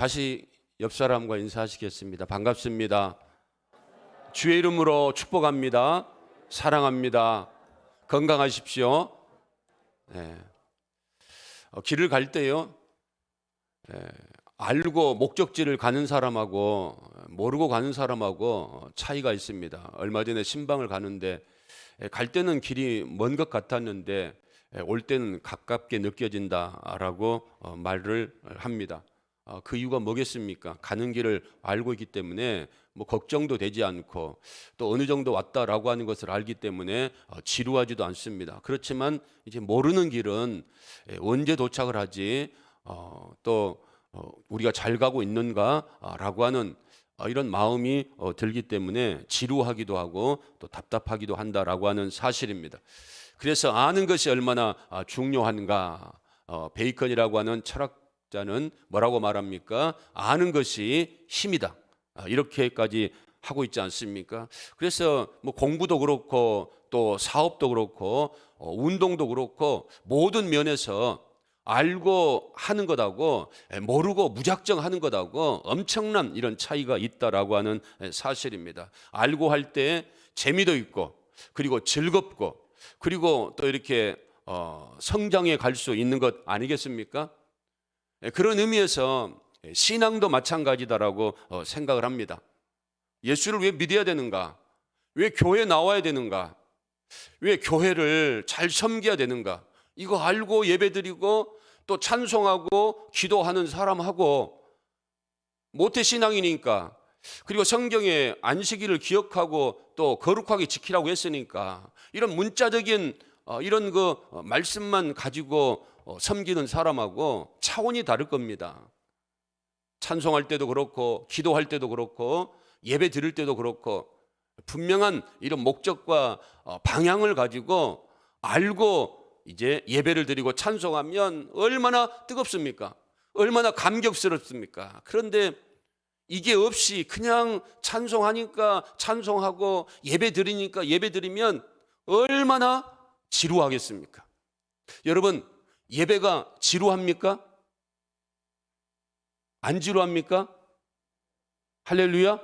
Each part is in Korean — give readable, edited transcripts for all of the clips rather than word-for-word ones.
다시 옆 사람과 인사하시겠습니다. 반갑습니다. 주의 이름으로 축복합니다. 사랑합니다. 건강하십시오. 길을 갈 때요, 알고 목적지를 가는 사람하고 모르고 가는 사람하고 차이가 있습니다. 얼마 전에 신방을 가는데 갈 때는 길이 먼 것 같았는데 올 때는 가깝게 느껴진다라고 말을 합니다. 그 이유가 뭐겠습니까? 가는 길을 알고 있기 때문에 뭐 걱정도 되지 않고 또 어느 정도 왔다라고 하는 것을 알기 때문에 지루하지도 않습니다. 그렇지만 이제 모르는 길은 언제 도착을 하지 또 우리가 잘 가고 있는가라고 하는 이런 마음이 들기 때문에 지루하기도 하고 또 답답하기도 한다라고 하는 사실입니다. 그래서 아는 것이 얼마나 중요한가. 베이컨이라고 하는 철학자는 뭐라고 말합니까? 아는 것이 힘이다. 이렇게까지 하고 있지 않습니까? 그래서 뭐 공부도 그렇고 또 사업도 그렇고 운동도 그렇고 모든 면에서 알고 하는 것하고 모르고 무작정 하는 것하고 엄청난 이런 차이가 있다라고 하는 사실입니다. 알고 할 때 재미도 있고 그리고 즐겁고 그리고 또 이렇게 성장해 갈 수 있는 것 아니겠습니까? 그런 의미에서 신앙도 마찬가지다라고 생각을 합니다. 예수를 왜 믿어야 되는가? 왜 교회에 나와야 되는가? 왜 교회를 잘 섬겨야 되는가? 이거 알고 예배드리고 또 찬송하고 기도하는 사람하고 모태신앙이니까 그리고 성경에 안식일을 기억하고 또 거룩하게 지키라고 했으니까 이런 문자적인 이런 그 말씀만 가지고 섬기는 사람하고 차원이 다를 겁니다. 찬송할 때도 그렇고 기도할 때도 그렇고 예배 드릴 때도 그렇고 분명한 이런 목적과 방향을 가지고 알고 이제 예배를 드리고 찬송하면 얼마나 뜨겁습니까? 얼마나 감격스럽습니까? 그런데 이게 없이 그냥 찬송하니까 찬송하고 예배 드리니까 예배 드리면 얼마나 지루하겠습니까? 여러분, 예배가 지루합니까? 안 지루합니까? 할렐루야?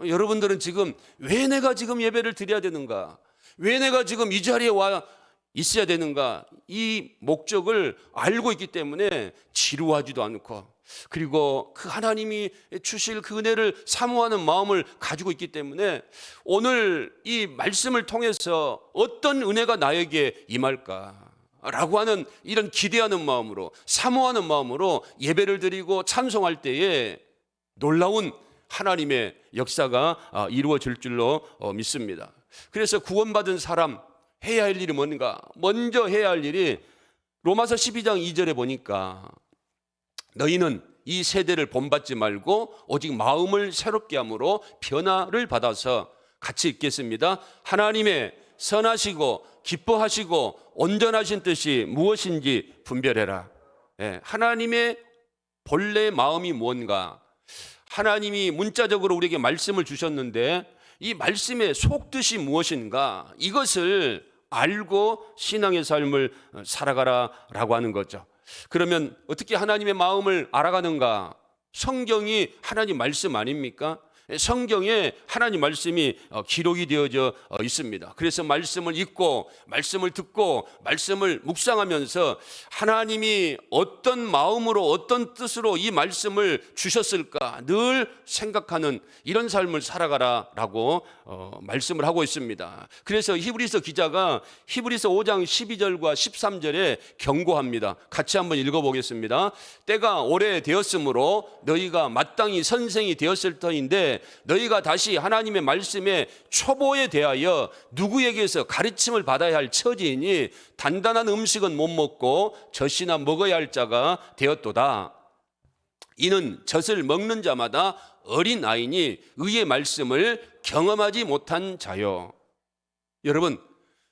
여러분들은 지금 왜 내가 지금 예배를 드려야 되는가? 왜 내가 지금 이 자리에 와 있어야 되는가? 이 목적을 알고 있기 때문에 지루하지도 않고 그리고 그 하나님이 주실 그 은혜를 사모하는 마음을 가지고 있기 때문에 오늘 이 말씀을 통해서 어떤 은혜가 나에게 임할까? 라고 하는 이런 기대하는 마음으로 사모하는 마음으로 예배를 드리고 찬송할 때에 놀라운 하나님의 역사가 이루어질 줄로 믿습니다. 그래서 구원받은 사람 해야 할 일이 뭔가? 먼저 해야 할 일이 로마서 12장 2절에 보니까 너희는 이 세대를 본받지 말고 오직 마음을 새롭게 함으로 변화를 받아서 같이 읽겠습니다. 하나님의 선하시고 기뻐하시고 온전하신 뜻이 무엇인지 분별해라. 하나님의 본래 마음이 뭔가? 하나님이 문자적으로 우리에게 말씀을 주셨는데 이 말씀의 속뜻이 무엇인가? 이것을 알고 신앙의 삶을 살아가라라고 하는 거죠. 그러면 어떻게 하나님의 마음을 알아가는가? 성경이 하나님 말씀 아닙니까? 성경에 하나님 말씀이 기록이 되어져 있습니다. 그래서 말씀을 읽고 말씀을 듣고 말씀을 묵상하면서 하나님이 어떤 마음으로 어떤 뜻으로 이 말씀을 주셨을까 늘 생각하는 이런 삶을 살아가라라고 말씀을 하고 있습니다. 그래서 히브리서 기자가 히브리서 5장 12절과 13절에 경고합니다. 같이 한번 읽어보겠습니다. 때가 오래되었으므로 너희가 마땅히 선생이 되었을 터인데 너희가 다시 하나님의 말씀의 초보에 대하여 누구에게서 가르침을 받아야 할 처지이니 단단한 음식은 못 먹고 젖이나 먹어야 할 자가 되었도다. 이는 젖을 먹는 자마다 어린 아이니 의의 말씀을 경험하지 못한 자요. 여러분,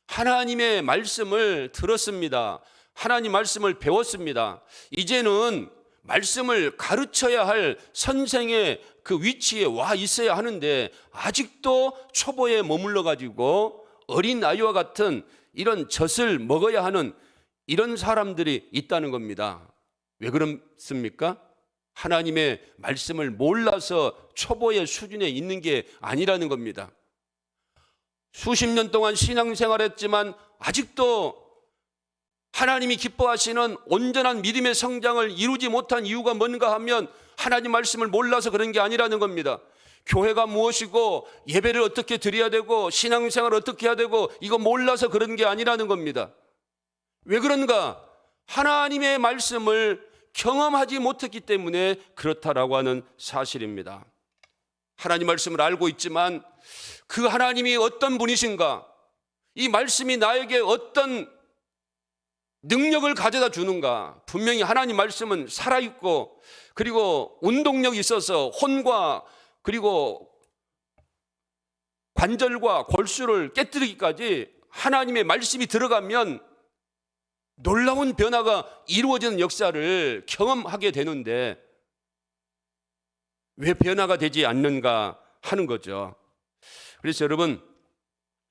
하나님의 말씀을 들었습니다. 하나님 말씀을 배웠습니다. 이제는 말씀을 가르쳐야 할 선생의 그 위치에 와 있어야 하는데 아직도 초보에 머물러 가지고 어린 아이와 같은 이런 젖을 먹어야 하는 이런 사람들이 있다는 겁니다. 왜 그렇습니까? 하나님의 말씀을 몰라서 초보의 수준에 있는 게 아니라는 겁니다. 수십 년 동안 신앙생활했지만 아직도 하나님이 기뻐하시는 온전한 믿음의 성장을 이루지 못한 이유가 뭔가 하면 하나님 말씀을 몰라서 그런 게 아니라는 겁니다. 교회가 무엇이고 예배를 어떻게 드려야 되고 신앙생활을 어떻게 해야 되고 이거 몰라서 그런 게 아니라는 겁니다. 왜 그런가? 하나님의 말씀을 경험하지 못했기 때문에 그렇다라고 하는 사실입니다. 하나님 말씀을 알고 있지만 그 하나님이 어떤 분이신가, 이 말씀이 나에게 어떤 능력을 가져다 주는가. 분명히 하나님 말씀은 살아있고 그리고 운동력이 있어서 혼과 그리고 관절과 골수를 깨뜨리기까지 하나님의 말씀이 들어가면 놀라운 변화가 이루어지는 역사를 경험하게 되는데 왜 변화가 되지 않는가 하는 거죠. 그래서 여러분,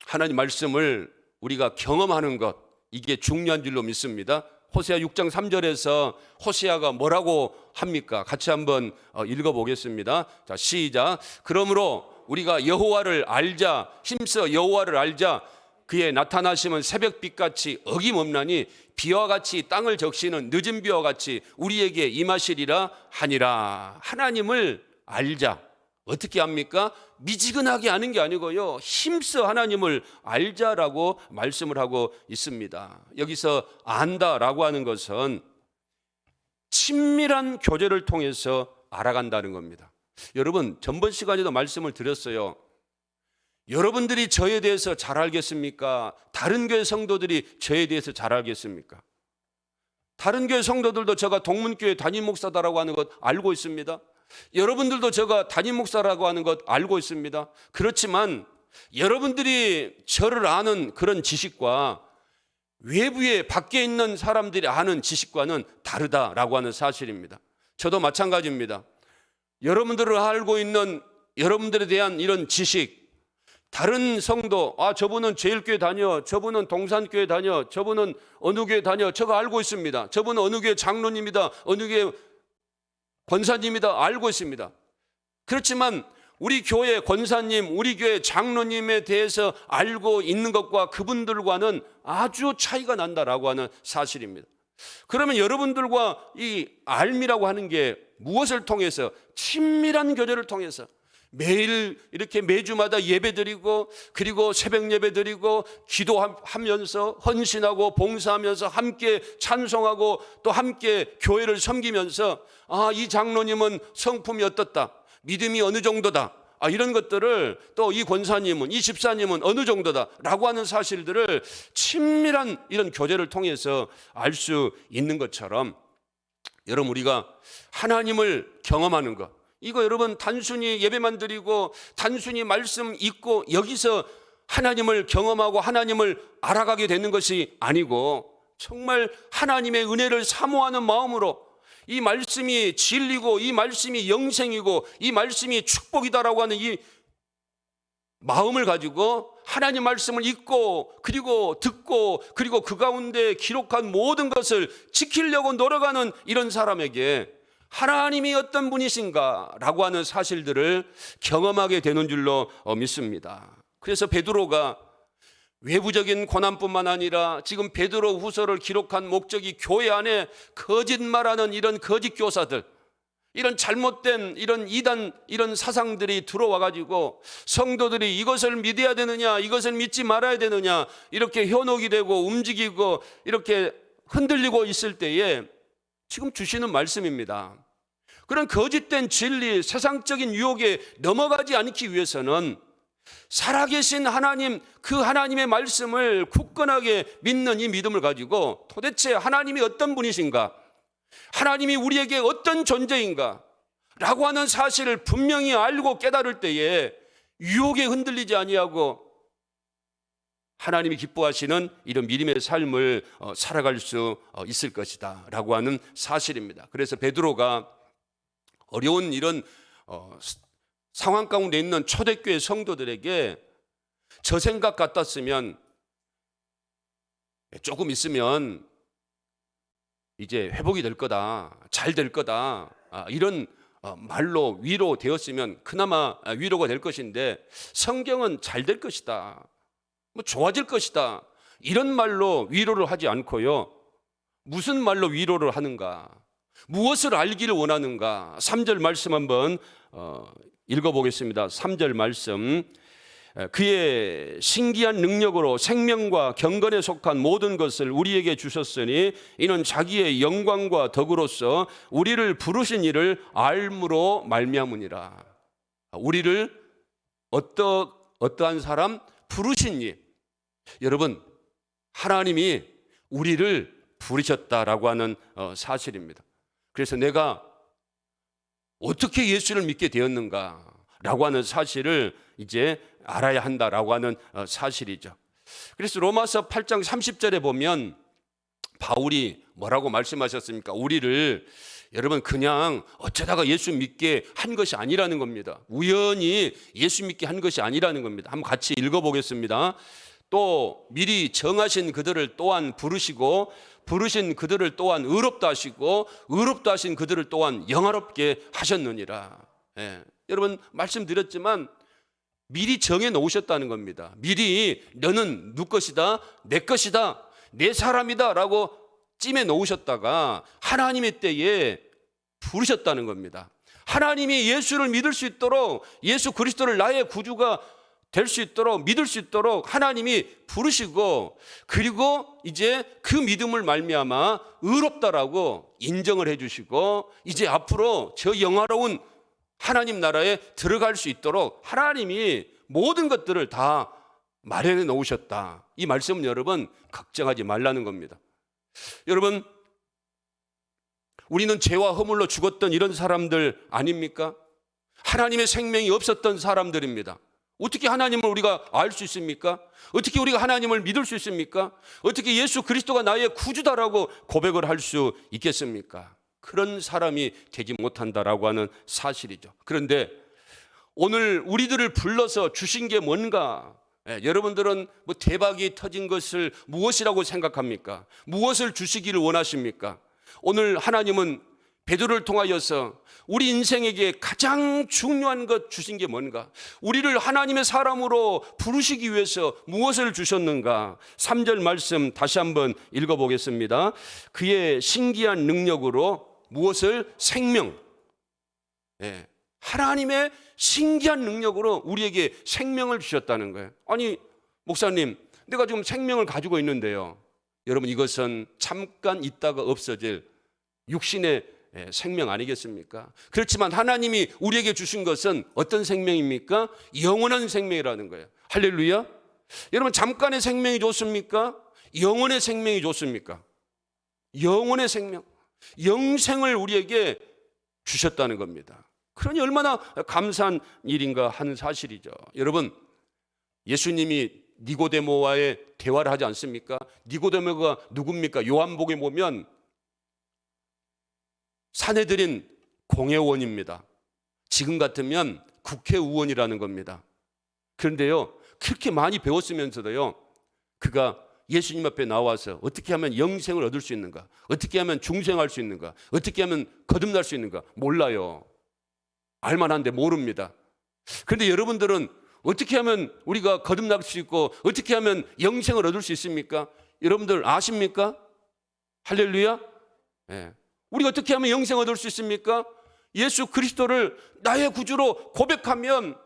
하나님 말씀을 우리가 경험하는 것, 이게 중요한 줄로 믿습니다. 호세아 6장 3절에서 호세아가 뭐라고 합니까? 같이 한번 읽어보겠습니다. 자, 시작. 그러므로 우리가 여호와를 알자, 힘써 여호와를 알자. 그의 나타나심은 새벽빛같이 어김없나니 비와 같이 땅을 적시는 늦은 비와 같이 우리에게 임하시리라 하니라. 하나님을 알자. 어떻게 합니까? 미지근하게 아는 게 아니고요, 힘써 하나님을 알자라고 말씀을 하고 있습니다. 여기서 안다라고 하는 것은 친밀한 교제를 통해서 알아간다는 겁니다. 여러분, 전번 시간에도 말씀을 드렸어요. 여러분들이 저에 대해서 잘 알겠습니까? 다른 교회 성도들이 저에 대해서 잘 알겠습니까? 다른 교회 성도들도 제가 동문교회 담임 목사다라고 하는 것 알고 있습니다. 여러분들도 제가 담임 목사라고 하는 것 알고 있습니다. 그렇지만 여러분들이 저를 아는 그런 지식과 외부에 밖에 있는 사람들이 아는 지식과는 다르다라고 하는 사실입니다. 저도 마찬가지입니다. 여러분들을 알고 있는 여러분들에 대한 이런 지식, 다른 성도, 저분은 제일교회 다녀, 저분은 동산교회 다녀, 저분은 어느 교회 다녀, 저거 알고 있습니다. 저분은 어느 교회 장로님이다, 어느 교회 권사님이다, 알고 있습니다. 그렇지만 우리 교회 권사님, 우리 교회 장로님에 대해서 알고 있는 것과 그분들과는 아주 차이가 난다라고 하는 사실입니다. 그러면 여러분들과 이 알미라고 하는 게 무엇을 통해서? 친밀한 교제를 통해서 매일 이렇게 매주마다 예배드리고 그리고 새벽 예배드리고 기도하면서 헌신하고 봉사하면서 함께 찬송하고 또 함께 교회를 섬기면서 이 장로님은 성품이 어떻다, 믿음이 어느 정도다, 이런 것들을 또 이 권사님은, 이 집사님은 어느 정도다 라고 하는 사실들을 친밀한 이런 교제를 통해서 알 수 있는 것처럼, 여러분, 우리가 하나님을 경험하는 것, 이거 여러분 단순히 예배만 드리고 단순히 말씀 읽고 여기서 하나님을 경험하고 하나님을 알아가게 되는 것이 아니고 정말 하나님의 은혜를 사모하는 마음으로 이 말씀이 진리고 이 말씀이 영생이고 이 말씀이 축복이다라고 하는 이 마음을 가지고 하나님 말씀을 읽고 그리고 듣고 그리고 그 가운데 기록한 모든 것을 지키려고 노력하는 이런 사람에게 하나님이 어떤 분이신가라고 하는 사실들을 경험하게 되는 줄로 믿습니다. 그래서 베드로가 외부적인 고난뿐만 아니라 지금 베드로 후서를 기록한 목적이 교회 안에 거짓말하는 이런 거짓 교사들, 이런 잘못된 이런 이단, 이런 사상들이 들어와 가지고 성도들이 이것을 믿어야 되느냐 이것을 믿지 말아야 되느냐 이렇게 현혹이 되고 움직이고 이렇게 흔들리고 있을 때에 지금 주시는 말씀입니다. 그런 거짓된 진리, 세상적인 유혹에 넘어가지 않기 위해서는 살아계신 하나님, 그 하나님의 말씀을 굳건하게 믿는 이 믿음을 가지고 도대체 하나님이 어떤 분이신가, 하나님이 우리에게 어떤 존재인가 라고 하는 사실을 분명히 알고 깨달을 때에 유혹에 흔들리지 아니하고 하나님이 기뻐하시는 이런 믿음의 삶을 살아갈 수 있을 것이다 라고 하는 사실입니다. 그래서 베드로가 어려운 이런 상황 가운데 있는 초대교회 성도들에게 저 생각 같았으면 조금 있으면 이제 회복이 될 거다, 잘 될 거다, 이런 말로 위로되었으면 그나마 위로가 될 것인데, 성경은 잘 될 것이다, 뭐 좋아질 것이다, 이런 말로 위로를 하지 않고요. 무슨 말로 위로를 하는가? 무엇을 알기를 원하는가? 3절 말씀 한번 읽어보겠습니다. 3절 말씀. 그의 신기한 능력으로 생명과 경건에 속한 모든 것을 우리에게 주셨으니 이는 자기의 영광과 덕으로서 우리를 부르신 이를 알므로 말미암으니라. 우리를 어떠한 사람? 부르신 이. 여러분, 하나님이 우리를 부르셨다라고 하는 사실입니다. 그래서 내가 어떻게 예수를 믿게 되었는가라고 하는 사실을 이제 알아야 한다라고 하는 사실이죠. 그래서 로마서 8장 30절에 보면 바울이 뭐라고 말씀하셨습니까? 우리를, 여러분, 그냥 어쩌다가 예수 믿게 한 것이 아니라는 겁니다. 우연히 예수 믿게 한 것이 아니라는 겁니다. 한번 같이 읽어보겠습니다. 또 미리 정하신 그들을 또한 부르시고 부르신 그들을 또한 의롭다 하시고 의롭다 하신 그들을 또한 영화롭게 하셨느니라. 여러분, 말씀드렸지만 미리 정해 놓으셨다는 겁니다. 미리 너는 누 것이다, 내 것이다, 내 사람이다 라고 찜해 놓으셨다가 하나님의 때에 부르셨다는 겁니다. 하나님이 예수를 믿을 수 있도록, 예수 그리스도를 나의 구주가 될 수 있도록, 믿을 수 있도록 하나님이 부르시고, 그리고 이제 그 믿음을 말미암아 의롭다라고 인정을 해주시고, 이제 앞으로 저 영화로운 하나님 나라에 들어갈 수 있도록 하나님이 모든 것들을 다 마련해 놓으셨다. 이 말씀은 여러분 걱정하지 말라는 겁니다. 여러분, 우리는 죄와 허물로 죽었던 이런 사람들 아닙니까? 하나님의 생명이 없었던 사람들입니다. 어떻게 하나님을 우리가 알 수 있습니까? 어떻게 우리가 하나님을 믿을 수 있습니까? 어떻게 예수 그리스도가 나의 구주다라고 고백을 할 수 있겠습니까? 그런 사람이 되지 못한다라고 하는 사실이죠. 그런데 오늘 우리들을 불러서 주신 게 뭔가? 여러분들은 뭐 대박이 터진 것을 무엇이라고 생각합니까? 무엇을 주시기를 원하십니까? 오늘 하나님은 베드로를 통하여서 우리 인생에게 가장 중요한 것 주신 게 뭔가? 우리를 하나님의 사람으로 부르시기 위해서 무엇을 주셨는가? 3절 말씀 다시 한번 읽어보겠습니다. 그의 신기한 능력으로 무엇을? 생명. 하나님의 신기한 능력으로 우리에게 생명을 주셨다는 거예요. 아니, 목사님, 내가 지금 생명을 가지고 있는데요. 여러분, 이것은 잠깐 있다가 없어질 육신의 생명 아니겠습니까? 그렇지만 하나님이 우리에게 주신 것은 어떤 생명입니까? 영원한 생명이라는 거예요. 할렐루야. 여러분, 잠깐의 생명이 좋습니까? 영원의 생명이 좋습니까? 영원의 생명, 영생을 우리에게 주셨다는 겁니다. 그러니 얼마나 감사한 일인가 하는 사실이죠. 여러분, 예수님이 니고데모와의 대화를 하지 않습니까? 니고데모가 누굽니까? 요한복음에 보면 사내들인 공회원입니다. 지금 같으면 국회의원이라는 겁니다. 그런데요, 그렇게 많이 배웠으면서도요, 그가 예수님 앞에 나와서 어떻게 하면 영생을 얻을 수 있는가? 어떻게 하면 중생할 수 있는가? 어떻게 하면 거듭날 수 있는가? 몰라요. 알만한데 모릅니다. 그런데 여러분들은 어떻게 하면 우리가 거듭날 수 있고 어떻게 하면 영생을 얻을 수 있습니까? 여러분들 아십니까? 할렐루야. 우리가 어떻게 하면 영생 얻을 수 있습니까? 예수 그리스도를 나의 구주로 고백하면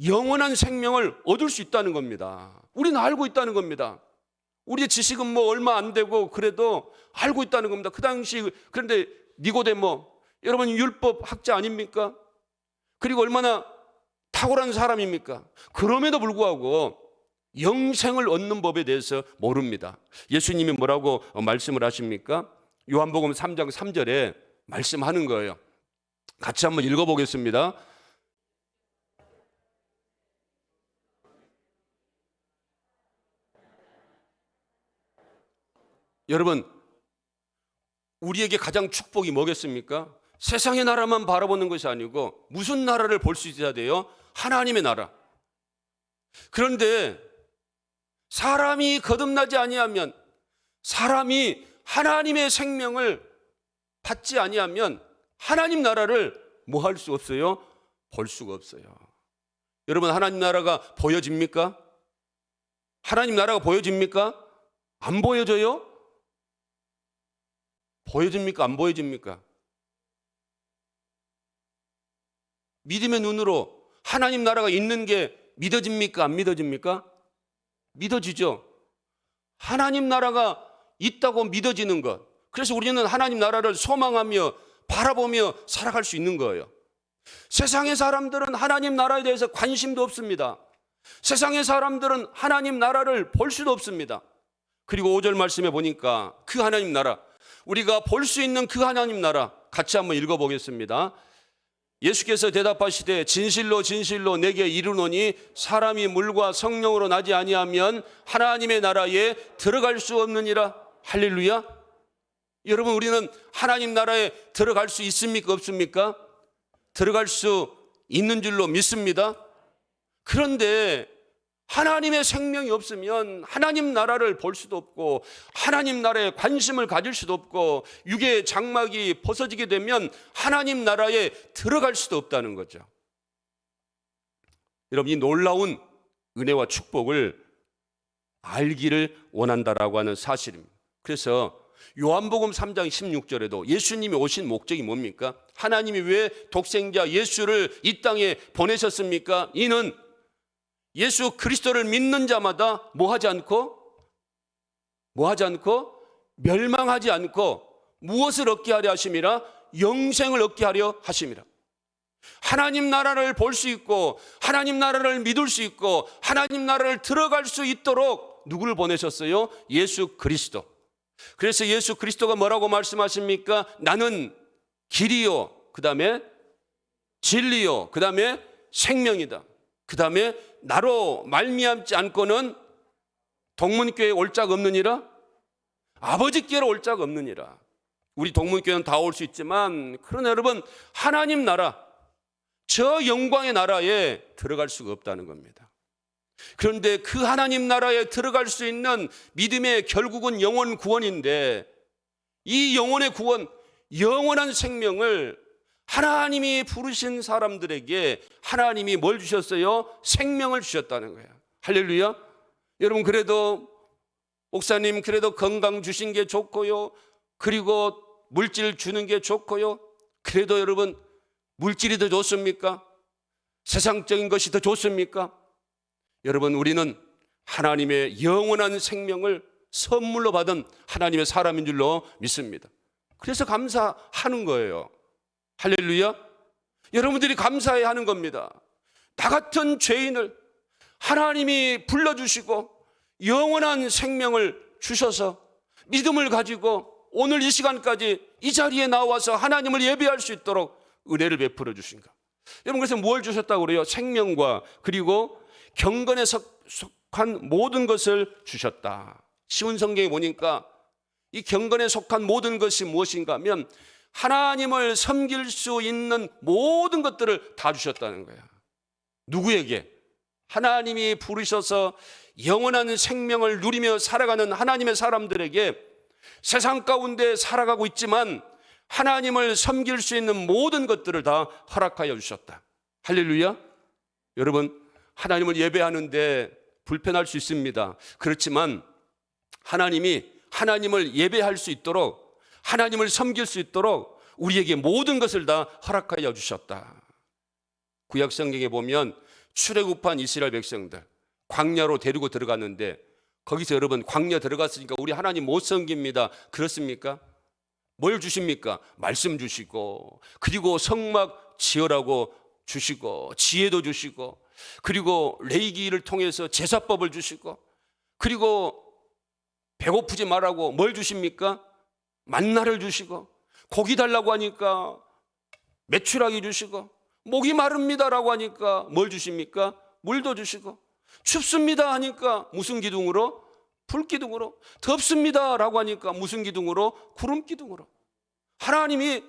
영원한 생명을 얻을 수 있다는 겁니다. 우리는 알고 있다는 겁니다. 우리의 지식은 뭐 얼마 안 되고 그래도 알고 있다는 겁니다. 그 당시, 그런데 니고데모, 여러분 율법 학자 아닙니까? 그리고 얼마나 탁월한 사람입니까? 그럼에도 불구하고 영생을 얻는 법에 대해서 모릅니다. 예수님이 뭐라고 말씀을 하십니까? 요한복음 3장 3절에 말씀하는 거예요. 같이 한번 읽어보겠습니다. 여러분, 우리에게 가장 축복이 뭐겠습니까? 세상의 나라만 바라보는 것이 아니고 무슨 나라를 볼 수 있어야 돼요? 하나님의 나라. 그런데 사람이 거듭나지 아니하면, 사람이 하나님의 생명을 받지 아니하면 하나님 나라를 뭐 할 수 없어요? 볼 수가 없어요. 여러분, 하나님 나라가 보여집니까? 하나님 나라가 보여집니까? 안 보여져요? 보여집니까? 안 보여집니까? 믿음의 눈으로 하나님 나라가 있는 게 믿어집니까? 안 믿어집니까? 믿어지죠. 하나님 나라가 있다고 믿어지는 것. 그래서 우리는 하나님 나라를 소망하며 바라보며 살아갈 수 있는 거예요. 세상의 사람들은 하나님 나라에 대해서 관심도 없습니다. 세상의 사람들은 하나님 나라를 볼 수도 없습니다. 그리고 5절 말씀에 보니까 그 하나님 나라, 우리가 볼 수 있는 그 하나님 나라 같이 한번 읽어보겠습니다. 예수께서 대답하시되 진실로 진실로 내게 이르노니 사람이 물과 성령으로 나지 아니하면 하나님의 나라에 들어갈 수 없느니라. 할렐루야. 여러분, 우리는 하나님 나라에 들어갈 수 있습니까? 없습니까? 들어갈 수 있는 줄로 믿습니다. 그런데 하나님의 생명이 없으면 하나님 나라를 볼 수도 없고 하나님 나라에 관심을 가질 수도 없고 육의 장막이 벗어지게 되면 하나님 나라에 들어갈 수도 없다는 거죠. 여러분, 이 놀라운 은혜와 축복을 알기를 원한다라고 하는 사실입니다. 그래서 요한복음 3장 16절에도 예수님이 오신 목적이 뭡니까? 하나님이 왜 독생자 예수를 이 땅에 보내셨습니까? 이는 예수 그리스도를 믿는 자마다 뭐하지 않고 멸망하지 않고 무엇을 얻게 하려 하심이라? 영생을 얻게 하려 하심이라. 하나님 나라를 볼 수 있고 하나님 나라를 믿을 수 있고 하나님 나라를 들어갈 수 있도록 누구를 보내셨어요? 예수 그리스도. 그래서 예수 그리스도가 뭐라고 말씀하십니까? 나는 길이요, 그 다음에 진리요, 그 다음에 생명이다. 그 다음에 나로 말미암지 않고는 동문교회에 올 자 없느니라. 아버지께로 올 자 없느니라. 우리 동문교회는 다 올 수 있지만 그러나 여러분, 하나님 나라, 저 영광의 나라에 들어갈 수가 없다는 겁니다. 그런데 그 하나님 나라에 들어갈 수 있는 믿음의 결국은 영혼 구원인데, 이 영혼의 구원, 영원한 생명을 하나님이 부르신 사람들에게 하나님이 뭘 주셨어요? 생명을 주셨다는 거예요. 할렐루야. 여러분, 그래도 목사님, 그래도 건강 주신 게 좋고요, 그리고 물질 주는 게 좋고요, 그래도 여러분 물질이 더 좋습니까? 세상적인 것이 더 좋습니까? 여러분, 우리는 하나님의 영원한 생명을 선물로 받은 하나님의 사람인 줄로 믿습니다. 그래서 감사하는 거예요. 할렐루야. 여러분들이 감사해야 하는 겁니다. 나 같은 죄인을 하나님이 불러주시고 영원한 생명을 주셔서 믿음을 가지고 오늘 이 시간까지 이 자리에 나와서 하나님을 예배할 수 있도록 은혜를 베풀어 주신가. 여러분, 그래서 뭘 주셨다고 그래요? 생명과 그리고 경건에 속한 모든 것을 주셨다. 쉬운 성경에 보니까 이 경건에 속한 모든 것이 무엇인가 하면 하나님을 섬길 수 있는 모든 것들을 다 주셨다는 거야. 누구에게? 하나님이 부르셔서 영원한 생명을 누리며 살아가는 하나님의 사람들에게 세상 가운데 살아가고 있지만 하나님을 섬길 수 있는 모든 것들을 다 허락하여 주셨다. 할렐루야. 여러분, 하나님을 예배하는데 불편할 수 있습니다. 그렇지만 하나님이 하나님을 예배할 수 있도록, 하나님을 섬길 수 있도록 우리에게 모든 것을 다 허락하여 주셨다. 구약 성경에 보면 출애굽한 이스라엘 백성들 광야로 데리고 들어갔는데 거기서 여러분 광야 들어갔으니까 우리 하나님 못 섬깁니다. 그렇습니까? 뭘 주십니까? 말씀 주시고, 그리고 성막 지으라고 주시고, 지혜도 주시고, 그리고 레위기를 통해서 제사법을 주시고, 그리고 배고프지 말라고 뭘 주십니까? 만나를 주시고, 고기 달라고 하니까 메추라기 주시고, 목이 마릅니다라고 하니까 뭘 주십니까? 물도 주시고, 춥습니다 하니까 무슨 기둥으로? 불기둥으로. 덥습니다라고 하니까 무슨 기둥으로? 구름기둥으로. 하나님이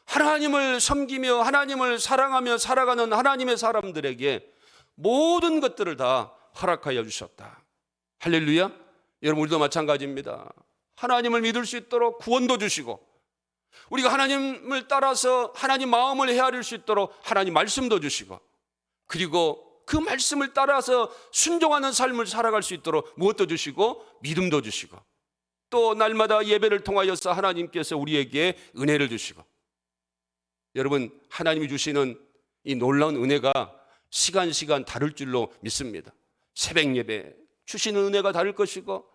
하나님을 섬기며 하나님을 사랑하며 살아가는 하나님의 사람들에게 모든 것들을 다 허락하여 주셨다. 할렐루야. 여러분, 우리도 마찬가지입니다. 하나님을 믿을 수 있도록 구원도 주시고 우리가 하나님을 따라서 하나님 마음을 헤아릴 수 있도록 하나님 말씀도 주시고, 그리고 그 말씀을 따라서 순종하는 삶을 살아갈 수 있도록 무엇도 주시고 믿음도 주시고, 또 날마다 예배를 통하여서 하나님께서 우리에게 은혜를 주시고, 여러분 하나님이 주시는 이 놀라운 은혜가 시간 다를 줄로 믿습니다. 새벽 예배 주시는 은혜가 다를 것이고,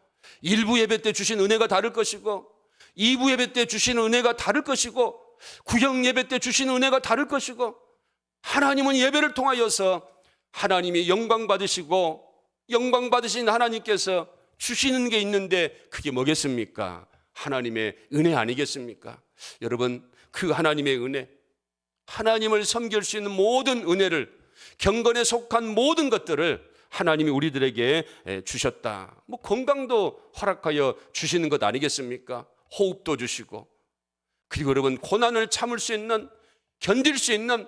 일부 예배 때 주신 은혜가 다를 것이고, 2부 예배 때 주시는 은혜가 다를 것이고, 구역 예배 때 주시는 은혜가 다를 것이고, 하나님은 예배를 통하여서 하나님이 영광 받으시고, 영광 받으신 하나님께서 주시는 게 있는데 그게 뭐겠습니까? 하나님의 은혜 아니겠습니까? 여러분, 그 하나님의 은혜, 하나님을 섬길 수 있는 모든 은혜를, 경건에 속한 모든 것들을 하나님이 우리들에게 주셨다. 뭐 건강도 허락하여 주시는 것 아니겠습니까? 호흡도 주시고, 그리고 여러분 고난을 참을 수 있는, 견딜 수 있는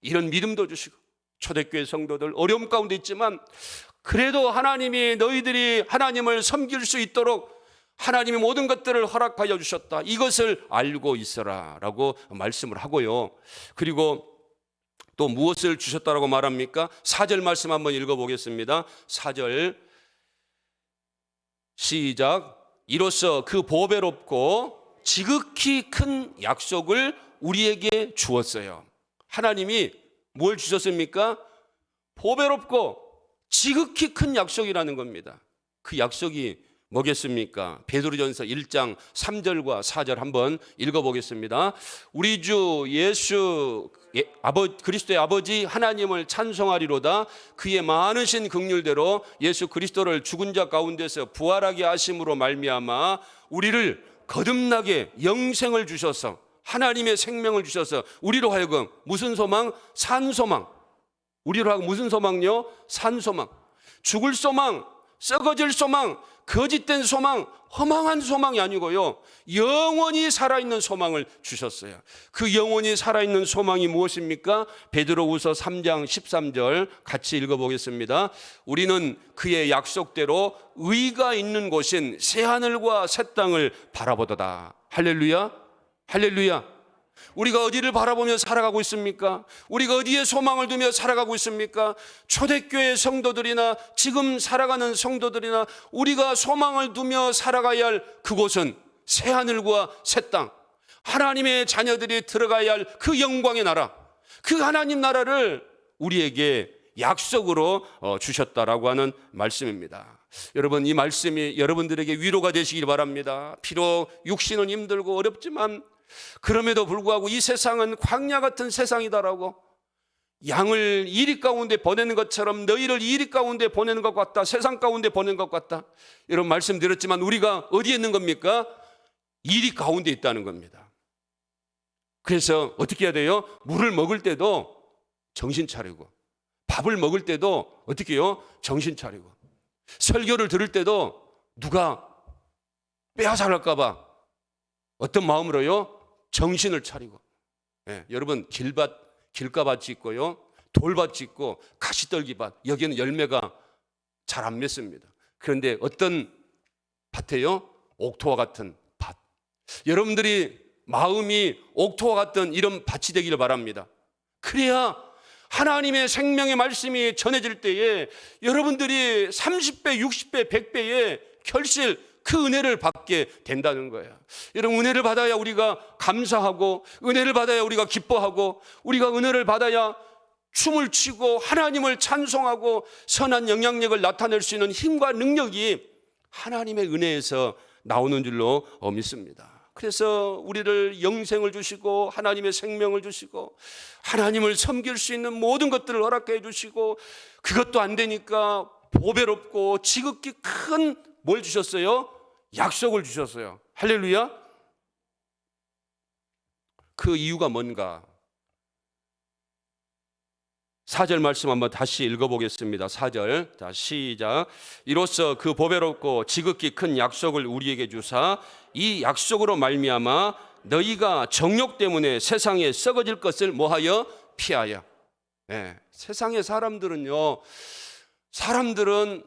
이런 믿음도 주시고, 초대교회 성도들 어려움 가운데 있지만 그래도 하나님이 너희들이 하나님을 섬길 수 있도록 하나님이 모든 것들을 허락하여 주셨다, 이것을 알고 있어라 라고 말씀을 하고요. 그리고 또 무엇을 주셨다라고 말합니까? 4절 말씀 한번 읽어보겠습니다. 4절 시작. 이로써 그 보배롭고 지극히 큰 약속을 우리에게 주었어요. 하나님이 뭘 주셨습니까? 보배롭고 지극히 큰 약속이라는 겁니다. 그 약속이 뭐겠습니까? 베드로전서 1장 3절과 4절 한번 읽어보겠습니다. 우리 주 예수 그리스도의 아버지 하나님을 찬송하리로다. 그의 많으신 긍휼대로 예수 그리스도를 죽은 자 가운데서 부활하게 하심으로 말미암아 우리를 거듭나게 영생을 주셔서, 하나님의 생명을 주셔서 우리로 하여금 무슨 소망? 산 소망. 우리로 하여금 무슨 소망요? 산 소망. 죽을 소망, 썩어질 소망, 거짓된 소망, 허망한 소망이 아니고요, 영원히 살아있는 소망을 주셨어요. 그 영원히 살아있는 소망이 무엇입니까? 베드로후서 3장 13절 같이 읽어보겠습니다. 우리는 그의 약속대로 의가 있는 곳인 새하늘과 새 땅을 바라보도다. 할렐루야, 할렐루야. 우리가 어디를 바라보며 살아가고 있습니까? 우리가 어디에 소망을 두며 살아가고 있습니까? 초대교회 성도들이나 지금 살아가는 성도들이나 우리가 소망을 두며 살아가야 할 그곳은 새하늘과 새 땅, 하나님의 자녀들이 들어가야 할 그 영광의 나라, 그 하나님 나라를 우리에게 약속으로 주셨다라고 하는 말씀입니다. 여러분, 이 말씀이 여러분들에게 위로가 되시길 바랍니다. 비록 육신은 힘들고 어렵지만 그럼에도 불구하고 이 세상은 광야 같은 세상이다라고, 양을 이리 가운데 보내는 것처럼 너희를 이리 가운데 보내는 것 같다, 세상 가운데 보내는 것 같다, 이런 말씀 드렸지만 우리가 어디에 있는 겁니까? 이리 가운데 있다는 겁니다. 그래서 어떻게 해야 돼요? 물을 먹을 때도 정신 차리고, 밥을 먹을 때도 어떻게 해요? 정신 차리고, 설교를 들을 때도 누가 빼앗아갈까 봐 어떤 마음으로요? 정신을 차리고. 여러분, 길가밭이 있고요, 돌밭이 있고 가시떨기밭, 여기는 열매가 잘 안 맺습니다. 그런데 어떤 밭이에요? 옥토와 같은 밭. 여러분들이 마음이 옥토와 같은 이런 밭이 되기를 바랍니다. 그래야 하나님의 생명의 말씀이 전해질 때에 여러분들이 30배, 60배, 100배의 결실, 그 은혜를 받게 된다는 거예요. 여러분, 은혜를 받아야 우리가 감사하고, 은혜를 받아야 우리가 기뻐하고, 우리가 은혜를 받아야 춤을 추고 하나님을 찬송하고 선한 영향력을 나타낼 수 있는 힘과 능력이 하나님의 은혜에서 나오는 줄로 믿습니다. 그래서 우리를 영생을 주시고 하나님의 생명을 주시고 하나님을 섬길 수 있는 모든 것들을 허락해 주시고, 그것도 안 되니까 보배롭고 지극히 큰 뭘 주셨어요? 약속을 주셨어요. 할렐루야. 그 이유가 뭔가? 4절 말씀 한번 다시 읽어보겠습니다. 4절, 자 시작. 이로써 그 보배롭고 지극히 큰 약속을 우리에게 주사 이 약속으로 말미암아 너희가 정욕 때문에 세상에 썩어질 것을 뭐하여? 피하여. 세상의 사람들은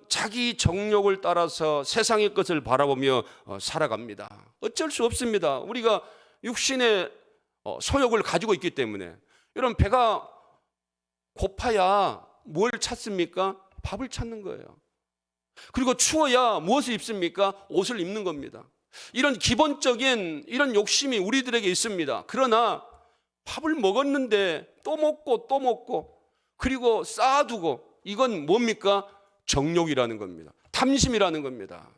자기 정욕을 따라서 세상의 것을 바라보며 살아갑니다. 어쩔 수 없습니다. 우리가 육신의 소욕을 가지고 있기 때문에 여러분 배가 고파야 뭘 찾습니까? 밥을 찾는 거예요. 그리고 추워야 무엇을 입습니까? 옷을 입는 겁니다. 이런 기본적인 이런 욕심이 우리들에게 있습니다. 그러나 밥을 먹었는데 또 먹고 또 먹고 그리고 쌓아두고 이건 뭡니까? 정욕이라는 겁니다. 탐심이라는 겁니다.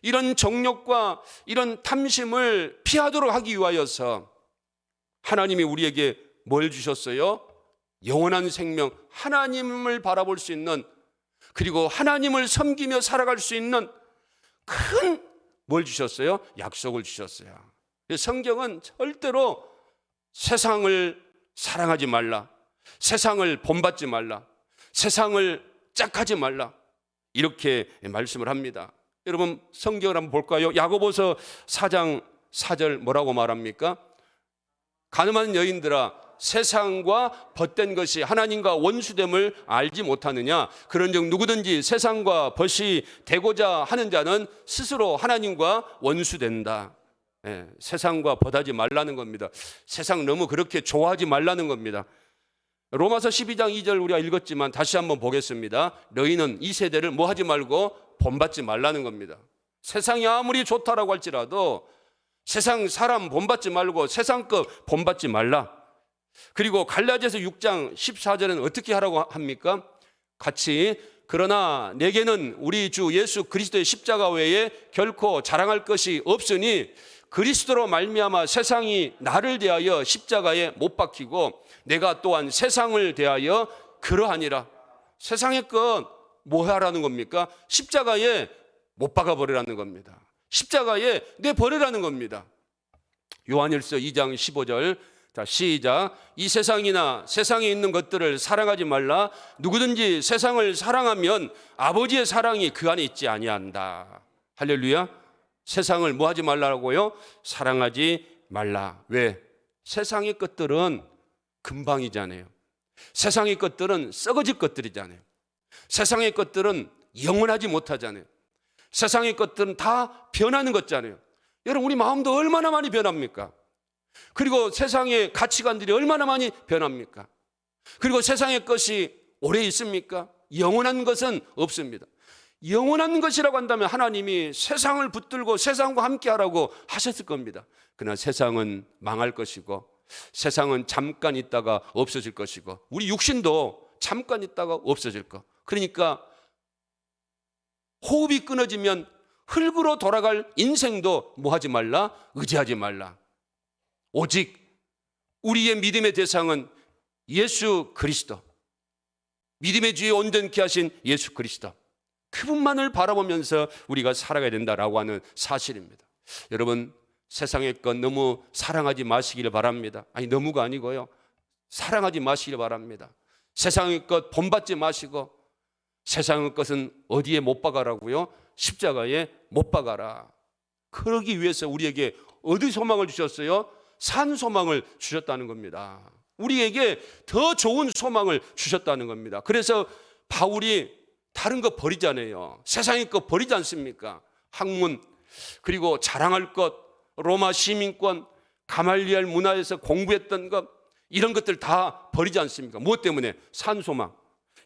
이런 정욕과 이런 탐심을 피하도록 하기 위하여서 하나님이 우리에게 뭘 주셨어요? 영원한 생명, 하나님을 바라볼 수 있는, 그리고 하나님을 섬기며 살아갈 수 있는 큰 뭘 주셨어요? 약속을 주셨어요. 성경은 절대로 세상을 사랑하지 말라, 세상을 본받지 말라, 세상을 짝하지 말라, 이렇게 말씀을 합니다. 여러분 성경을 한번 볼까요? 야고보서 4장 4절 뭐라고 말합니까? 가늠한 여인들아, 세상과 벗된 것이 하나님과 원수됨을 알지 못하느냐? 그런즉 누구든지 세상과 벗이 되고자 하는 자는 스스로 하나님과 원수된다. 세상과 벗하지 말라는 겁니다. 세상 너무 그렇게 좋아하지 말라는 겁니다. 로마서 12장 2절 우리가 읽었지만 다시 한번 보겠습니다. 너희는 이 세대를 뭐 하지 말고 본받지 말라는 겁니다. 세상이 아무리 좋다라고 할지라도 세상 사람 본받지 말고 세상 것 본받지 말라. 그리고 갈라디아서 6장 14절은 어떻게 하라고 합니까? 같이 그러나 내게는 우리 주 예수 그리스도의 십자가 외에 결코 자랑할 것이 없으니 그리스도로 말미암아 세상이 나를 대하여 십자가에 못 박히고 내가 또한 세상을 대하여 그러하니라. 세상의 것 뭐 하라는 겁니까? 십자가에 못 박아버리라는 겁니다. 십자가에 내버리라는 겁니다. 요한일서 2장 15절, 자 시작. 이 세상이나 세상에 있는 것들을 사랑하지 말라. 누구든지 세상을 사랑하면 아버지의 사랑이 그 안에 있지 아니한다. 할렐루야. 세상을 뭐 하지 말라고요? 사랑하지 말라. 왜? 세상의 것들은 금방이잖아요. 세상의 것들은 썩어질 것들이잖아요. 세상의 것들은 영원하지 못하잖아요. 세상의 것들은 다 변하는 것잖아요. 여러분 우리 마음도 얼마나 많이 변합니까? 그리고 세상의 가치관들이 얼마나 많이 변합니까? 그리고 세상의 것이 오래 있습니까? 영원한 것은 없습니다. 영원한 것이라고 한다면 하나님이 세상을 붙들고 세상과 함께 하라고 하셨을 겁니다. 그러나 세상은 망할 것이고 세상은 잠깐 있다가 없어질 것이고 우리 육신도 잠깐 있다가 없어질 것. 그러니까 호흡이 끊어지면 흙으로 돌아갈 인생도 뭐 하지 말라? 의지하지 말라. 오직 우리의 믿음의 대상은 예수 그리스도, 믿음의 주에 온전케 하신 예수 그리스도, 그분만을 바라보면서 우리가 살아가야 된다라고 하는 사실입니다. 여러분 세상의 것 너무 사랑하지 마시기를 바랍니다. 아니 너무가 아니고요, 사랑하지 마시기를 바랍니다. 세상의 것 본받지 마시고 세상의 것은 어디에 못 박아라고요? 십자가에 못 박아라. 그러기 위해서 우리에게 어디 소망을 주셨어요? 산 소망을 주셨다는 겁니다. 우리에게 더 좋은 소망을 주셨다는 겁니다. 그래서 바울이 다른 거 버리잖아요. 세상의 것 버리지 않습니까? 학문, 그리고 자랑할 것, 로마 시민권, 가말리엘 문화에서 공부했던 것, 이런 것들 다 버리지 않습니까? 무엇 때문에? 산 소망.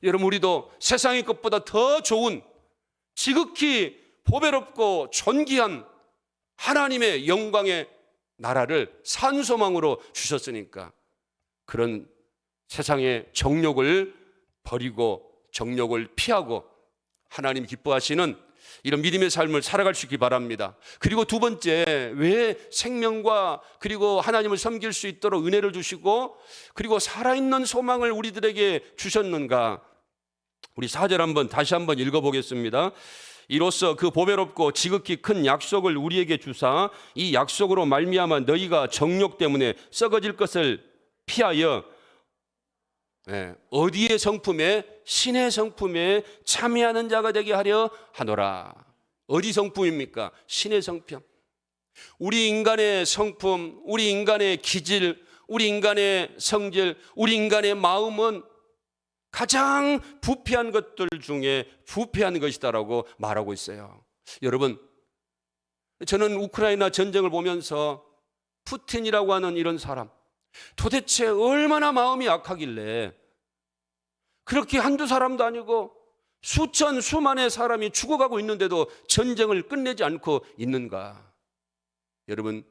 여러분 우리도 세상의 것보다 더 좋은 지극히 보배롭고 존귀한 하나님의 영광의 나라를 산 소망으로 주셨으니까 그런 세상의 정욕을 버리고 정욕을 피하고 하나님 기뻐하시는 이런 믿음의 삶을 살아갈 수 있기 바랍니다. 그리고 두 번째, 왜 생명과 그리고 하나님을 섬길 수 있도록 은혜를 주시고 그리고 살아있는 소망을 우리들에게 주셨는가? 우리 4절 한번 다시 한번 읽어보겠습니다. 이로써 그 보배롭고 지극히 큰 약속을 우리에게 주사 이 약속으로 말미암아 너희가 정욕 때문에 썩어질 것을 피하여 어디의 성품에? 신의 성품에 참여하는 자가 되게 하려 하노라. 어디 성품입니까? 신의 성품. 우리 인간의 성품, 우리 인간의 기질, 우리 인간의 성질, 우리 인간의 마음은 가장 부패한 것들 중에 부패한 것이다라고 말하고 있어요. 여러분, 저는 우크라이나 전쟁을 보면서 푸틴이라고 하는 이런 사람, 도대체 얼마나 마음이 악하길래 그렇게 한두 사람도 아니고 수천 수만의 사람이 죽어가고 있는데도 전쟁을 끝내지 않고 있는가? 여러분,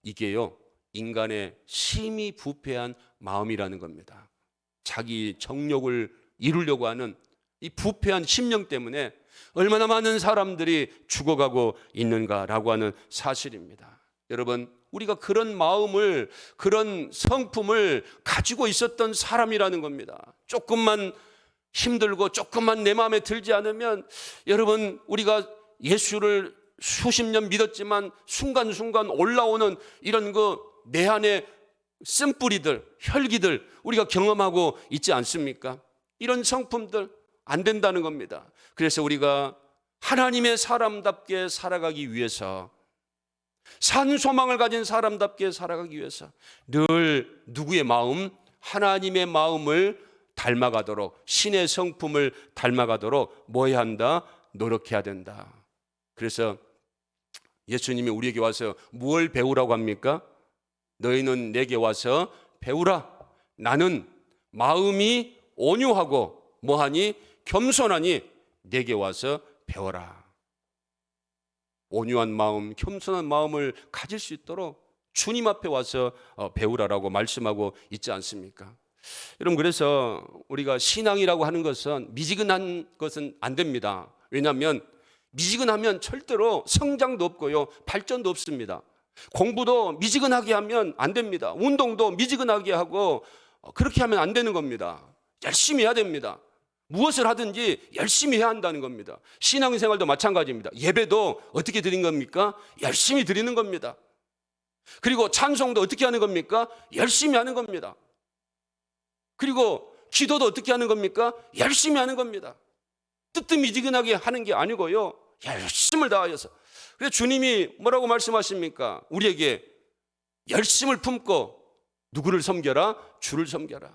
이게요, 인간의 심히 부패한 마음이라는 겁니다. 자기 정욕을 이루려고 하는 이 부패한 심령 때문에 얼마나 많은 사람들이 죽어가고 있는가라고 하는 사실입니다. 여러분, 우리가 그런 마음을, 그런 성품을 가지고 있었던 사람이라는 겁니다. 조금만 힘들고 조금만 내 마음에 들지 않으면, 여러분, 우리가 예수를 수십 년 믿었지만 순간순간 올라오는 이런 내 안에 쓴뿌리들, 혈기들 우리가 경험하고 있지 않습니까? 이런 성품들 안 된다는 겁니다. 그래서 우리가 하나님의 사람답게 살아가기 위해서, 산 소망을 가진 사람답게 살아가기 위해서 늘 누구의 마음? 하나님의 마음을 닮아가도록, 신의 성품을 닮아가도록 뭐 해야 한다? 노력해야 된다. 그래서 예수님이 우리에게 와서 무엇을 배우라고 합니까? 너희는 내게 와서 배우라. 나는 마음이 온유하고 뭐하니? 겸손하니 내게 와서 배워라. 온유한 마음, 겸손한 마음을 가질 수 있도록 주님 앞에 와서 배우라라고 말씀하고 있지 않습니까? 여러분, 그래서 우리가 신앙이라고 하는 것은 미지근한 것은 안 됩니다. 왜냐하면 미지근하면 절대로 성장도 없고요, 발전도 없습니다. 공부도 미지근하게 하면 안 됩니다. 운동도 미지근하게 하고 그렇게 하면 안 되는 겁니다. 열심히 해야 됩니다. 무엇을 하든지 열심히 해야 한다는 겁니다. 신앙생활도 마찬가지입니다. 예배도 어떻게 드리는 겁니까? 열심히 드리는 겁니다. 그리고 찬송도 어떻게 하는 겁니까? 열심히 하는 겁니다. 그리고 기도도 어떻게 하는 겁니까? 열심히 하는 겁니다. 뜨뜻미지근하게 하는 게 아니고요, 열심을 다하여서. 그래서 주님이 뭐라고 말씀하십니까? 우리에게 열심을 품고 누구를 섬겨라? 주를 섬겨라.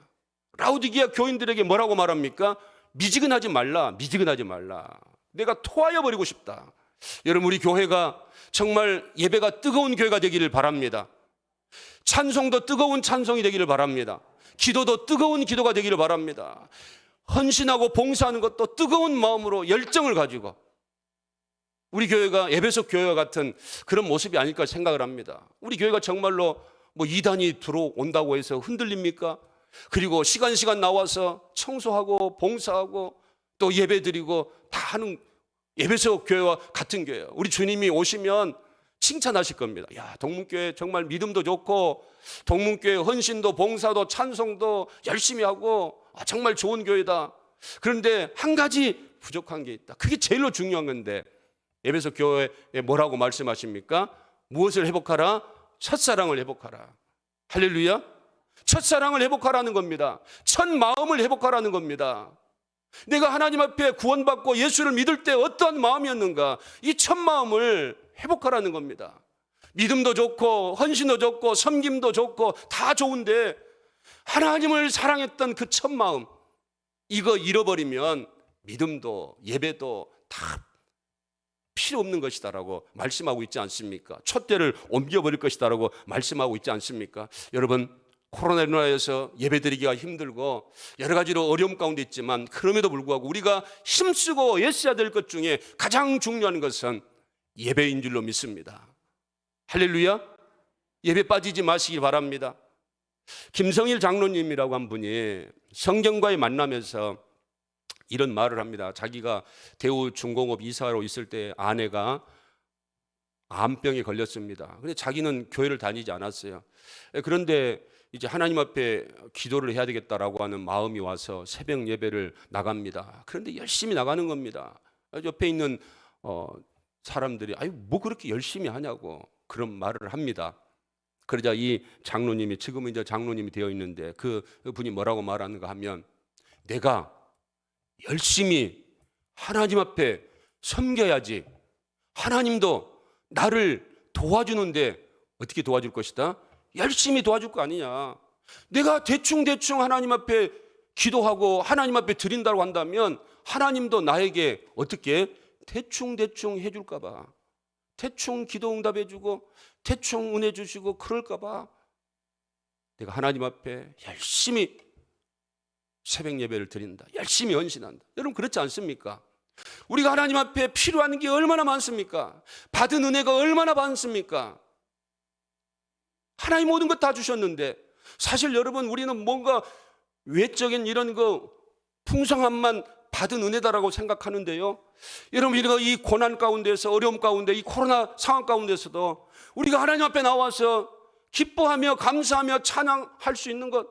라우디게아 교인들에게 뭐라고 말합니까? 미지근하지 말라, 미지근하지 말라. 내가 토하여 버리고 싶다. 여러분, 우리 교회가 정말 예배가 뜨거운 교회가 되기를 바랍니다. 찬송도 뜨거운 찬송이 되기를 바랍니다. 기도도 뜨거운 기도가 되기를 바랍니다. 헌신하고 봉사하는 것도 뜨거운 마음으로 열정을 가지고, 우리 교회가 에베소 교회와 같은 그런 모습이 아닐까 생각을 합니다. 우리 교회가 정말로 이단이 들어온다고 해서 흔들립니까? 그리고 시간 나와서 청소하고 봉사하고 또 예배드리고 다 하는 에베소 교회와 같은 교회예요. 우리 주님이 오시면 칭찬하실 겁니다. 야, 동문교회 정말 믿음도 좋고, 동문교회 헌신도 봉사도 찬송도 열심히 하고 정말 좋은 교회다. 그런데 한 가지 부족한 게 있다. 그게 제일로 중요한 건데, 에베소 교회에 뭐라고 말씀하십니까? 무엇을 회복하라? 첫사랑을 회복하라. 할렐루야. 첫사랑을 회복하라는 겁니다. 첫 마음을 회복하라는 겁니다. 내가 하나님 앞에 구원받고 예수를 믿을 때 어떠한 마음이었는가, 이 첫 마음을 회복하라는 겁니다. 믿음도 좋고 헌신도 좋고 섬김도 좋고 다 좋은데, 하나님을 사랑했던 그 첫 마음, 이거 잃어버리면 믿음도 예배도 다 필요 없는 것이다라고 말씀하고 있지 않습니까? 촛대를 옮겨버릴 것이다라고 말씀하고 있지 않습니까? 여러분, 코로나로 인해서 예배드리기가 힘들고 여러 가지로 어려움 가운데 있지만, 그럼에도 불구하고 우리가 힘쓰고 애써야 될 것 중에 가장 중요한 것은 예배인 줄로 믿습니다. 할렐루야. 예배 빠지지 마시기 바랍니다. 김성일 장로님이라고 한 분이 성경과의 만남에서 이런 말을 합니다. 자기가 대우중공업 이사로 있을 때 아내가 암병에 걸렸습니다. 근데 자기는 교회를 다니지 않았어요. 그런데 이제 하나님 앞에 기도를 해야 되겠다라고 하는 마음이 와서 새벽 예배를 나갑니다. 그런데 열심히 나가는 겁니다. 옆에 있는 사람들이 뭐 그렇게 열심히 하냐고 그런 말을 합니다. 그러자 이 장로님이, 지금은 이제 장로님이 되어 있는데, 그 분이 뭐라고 말하는가 하면, 내가 열심히 하나님 앞에 섬겨야지 하나님도 나를 도와주는데 어떻게 도와줄 것이다? 열심히 도와줄 거 아니냐. 내가 대충 하나님 앞에 기도하고 하나님 앞에 드린다고 한다면 하나님도 나에게 어떻게 대충 해줄까 봐, 대충 기도 응답해주고 대충 은혜 주시고 그럴까 봐 내가 하나님 앞에 열심히 새벽 예배를 드린다, 열심히 헌신한다. 여러분 그렇지 않습니까? 우리가 하나님 앞에 필요한 게 얼마나 많습니까? 받은 은혜가 얼마나 많습니까? 하나님 모든 것 다 주셨는데 사실 여러분 우리는 뭔가 외적인 이런 거 풍성함만 받은 은혜다라고 생각하는데요, 여러분 우리가 이 고난 가운데서, 어려움 가운데, 이 코로나 상황 가운데서도 우리가 하나님 앞에 나와서 기뻐하며 감사하며 찬양할 수 있는 것,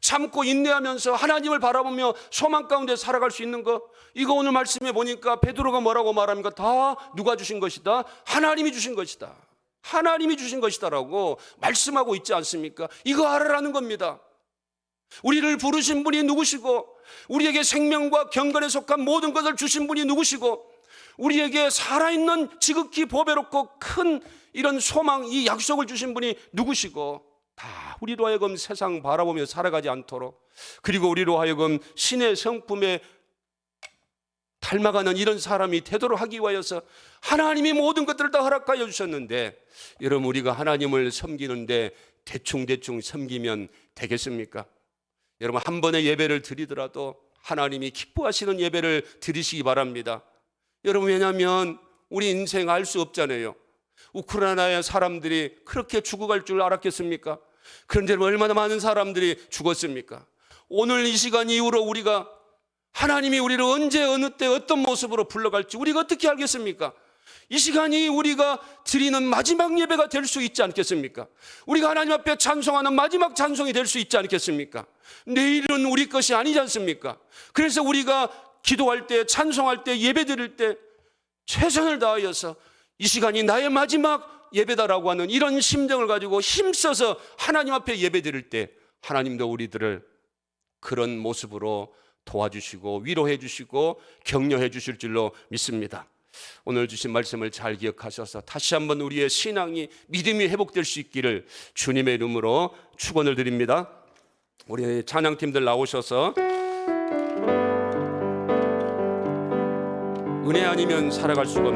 참고 인내하면서 하나님을 바라보며 소망 가운데 살아갈 수 있는 것, 이거 오늘 말씀에 보니까 베드로가 뭐라고 말합니까? 다 누가 주신 것이다? 하나님이 주신 것이다. 하나님이 주신 것이다라고 말씀하고 있지 않습니까? 이거 알아라는 겁니다. 우리를 부르신 분이 누구시고, 우리에게 생명과 경건에 속한 모든 것을 주신 분이 누구시고, 우리에게 살아있는 지극히 보배롭고 큰 이런 소망, 이 약속을 주신 분이 누구시고, 다 우리로 하여금 세상 바라보며 살아가지 않도록, 그리고 우리로 하여금 신의 성품에 닮아가는 이런 사람이 되도록 하기 위하여서 하나님이 모든 것들을 다 허락하여 주셨는데, 여러분 우리가 하나님을 섬기는데 대충대충 섬기면 되겠습니까? 여러분 한 번의 예배를 드리더라도 하나님이 기뻐하시는 예배를 드리시기 바랍니다. 여러분 왜냐하면 우리 인생 알 수 없잖아요. 우크라이나의 사람들이 그렇게 죽어갈 줄 알았겠습니까? 그런데 얼마나 많은 사람들이 죽었습니까? 오늘 이 시간 이후로 우리가 하나님이 우리를 언제 어느 때 어떤 모습으로 불러갈지 우리가 어떻게 알겠습니까? 이 시간이 우리가 드리는 마지막 예배가 될 수 있지 않겠습니까? 우리가 하나님 앞에 찬송하는 마지막 찬송이 될 수 있지 않겠습니까? 내일은 우리 것이 아니지 않습니까? 그래서 우리가 기도할 때, 찬송할 때, 예배 드릴 때 최선을 다하여서 이 시간이 나의 마지막 예배다라고 하는 이런 심정을 가지고 힘써서 하나님 앞에 예배 드릴 때 하나님도 우리들을 그런 모습으로 도와주시고 위로해 주시고 격려해 주실 줄로 믿습니다. 오늘 주신 말씀을 잘 기억하셔서 다시 한번 우리의 신앙이, 믿음이 회복될 수 있기를 주님의 이름으로 축원을 드립니다. 우리 찬양팀들 나오셔서 은혜 아니면 살아갈 수가 없는